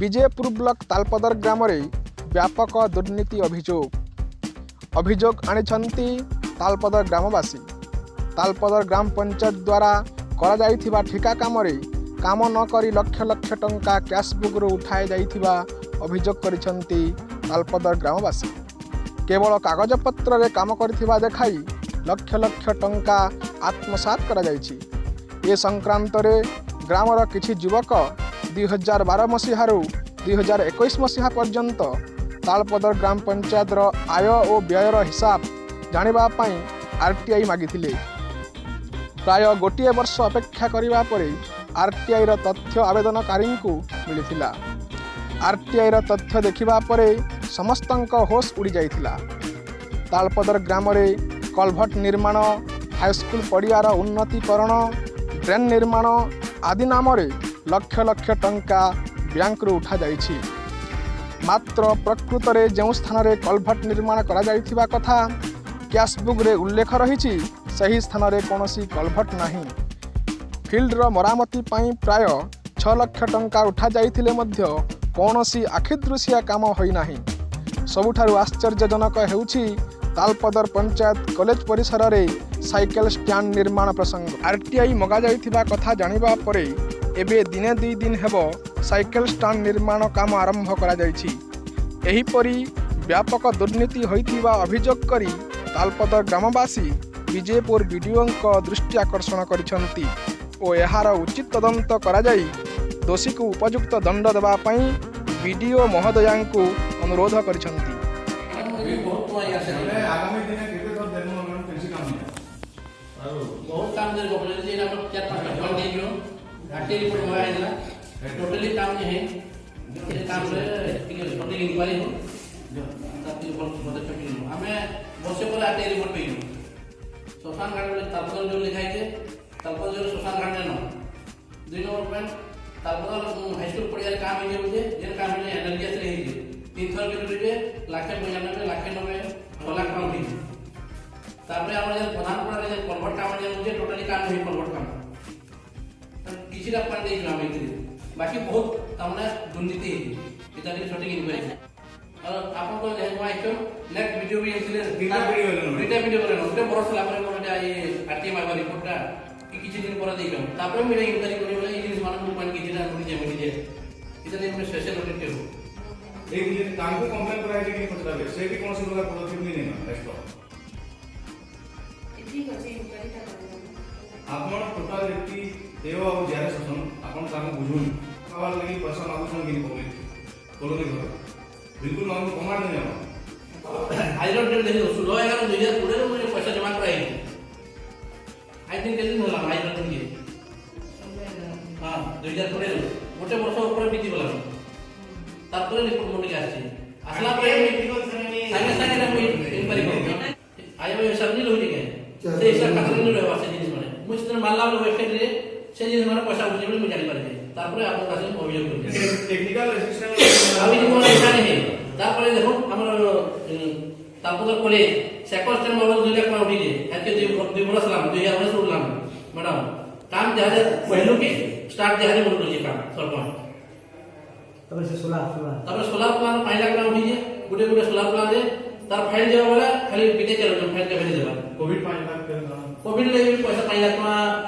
Vijaypur block तालपदर ग्राम रे व्यापक दुर्नीति अभियोग आनिछंती तालपदर ग्रामवासी। तालपदर ग्राम पंचायत द्वारा करा जाइथिबा ठिका काम रे काम न करी लक्ष लक्ष टंका कैश बुक रो उठाई जाइथिबा अभियोग करिछंती तालपदर ग्रामवासी। केवल कागज पत्र रे काम करथिबा देखाई लक्ष लक्ष टंका आत्मसात करा जाइछि। ए संक्रांत रे ग्रामर किछि युवक 2012 मसीहारू 2021 मसीहा पर्यंत तालपदर ग्राम पंचायत रो आय और व्ययर हिसाब जानिबा पई आरटीआई मागिथिले। प्राय गोटे वर्ष अपेक्षा करिबा परे आरटीआई रो तथ्य आवेदनकारी को मिलिथिला। आरटीआई रो तथ्य देखिबा परे समस्तंक होश उड़ी जाइथिला। तालपदर ग्राम रे कलभट निर्माण, हाईस्कूल पड़ियार उन्नतीकरण, ड्रेन निर्माण आदि नाम रे लक्ष लक्ष टंका बैंक रू उठा जाइछि। मात्र प्रकृत रे जो स्थान रे कलभट निर्माण करा जाइथिबा कथा कैश बुक रे उल्लेख रहिछि सही स्थान रे कोनोसी कलभट नाही। फील्ड रो मरामती पई प्राय 6 लाख टंका उठा जाइथिले मध्य कोनोसी आखिदृश्य काम होई नाही। सबुठारु आश्चर्यजनक हेउछि तालपदर पंचायत कॉलेज परिसर रे साइकेल स्टैंड निर्माण प्रसंग। आरटीआई मगा जाइथिबा कथा जानिबा परे एबे दिने 2 दिन हेबो साइकेल स्टैंड निर्माण काम आरंभ करा जाइछि। एही परी व्यापक दुर्नीति होइथिबा अभियोग करी तालपदर ग्रामवासी विजयपुर बीडीओ को दृष्टि आकर्षण करिसंती और एहार उचित तदंत करा जाई दोषी को उपयुक्त दंड देबा पई बीडीओ महोदया को अनुरोध करिसंती। बहुत काम दे बोले जे हम 4-5 घंटा दे दियो घाटे रिपोर्ट मंगाई दिला टोटली काम जे है ये काम रे टोटली इंक्वायरी हो ताकि मदद करी हमें वर्षे पर आटे रिपोर्ट पेइनो सोसान घाट रे तालपदर जो लिखाई थे तालपदर जो सोसान घाट न 2 नंबर पॉइंट तालपदर हाई स्कूल पड़िया काम हे जे जे काम हे एनर्जी से हे जे 3 थर के रे लाख 95 लाख 90 6 लाख काम हे तापरे हमर जे प्रधान पड़ा जे कलभट काम जे मुझे टोटली काम नहीं कलभट काम किसी का फंड नहीं काम है बाकी बहुत हमने दुर्नीति है इतना की छोटी इंक्वायरी और आपन को जे हुआ है नेक्स्ट वीडियो भी इसलिए बीटा वीडियो करे उते बरस ला पर मोटा ये आरटीआई मारवा रिपोर्टटा कि किछि दिन पर देइलो तापरे मिले इंक्वायरी करे बोले ई जिनिस मान को पॉइंट किछि ना मुझे जेमिति जे इतना में स्पेशल ऑडिट करू एक दिन काम को कंप्लेंट कराई जे कि पता से भी कौन सी प्रकार पदक्षेप नहीं लेना रेस्ट आपण टोटल एटी एओ और जारे ससन आपण ताको बुझुन सवाल लगी पैसा मागुछन कि पब्लिक कोलोनी घर बिल्कुल हम कमांड नहीं हम हाईरोड दे देखो 16 11 2020 रे मुझे पैसा जमा कराई आई थिंक दिन होला हाईरोड के हां 2020 रे गोटे वर्ष ऊपर बीती गला तापर रिपोर्ट मोडी आछि असला पे संगे संगे हम इंक्वायरी कर आयो सब नहीं लोजी के से हिसाब खातिर नहीं रहबा से जिनिस माने मुझ तरह मानला वेबसाइट रे से जिनिस माने पैसा उठे बोली मुझे जानि पारे तारपरे आपन कासे अभियोग कर टेक्निकल असिस्टेंट अभी जो ऐसा नहीं तारपरे देखो हमर तालपदर कॉलेज सेकंड स्टेम बाबू 2 लाख उठी जे एके 2 बरस लाम 2019 उठलाम मैडम काम जहां पहलू की स्टार्ट जहां बोललो जे काम सरपंच तबे से 16 प्लान 5 लाख उठी जे गुटे सोलर प्लान रे तार फाइल देबा वाला खाली बिते चलो फाइल के भेज देबा कोविड 5 लाख कोविड ले भी पैसा 5 लाख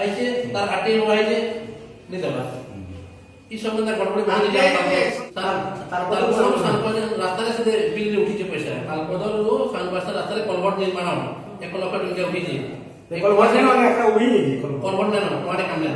आइছে तार आटे हो आइছে नहीं देबा ई संबंध गड़बड़ी बहुत जाता तार सरपंच रास्ता से बिल रे उठी जे पैसा तालपदर रो संबास रास्ता रे कलवर्ट निर्माण 1 लाख टका उठी जे कलवर्ट ने एकटा उही कलवर्ट ने माने काम ले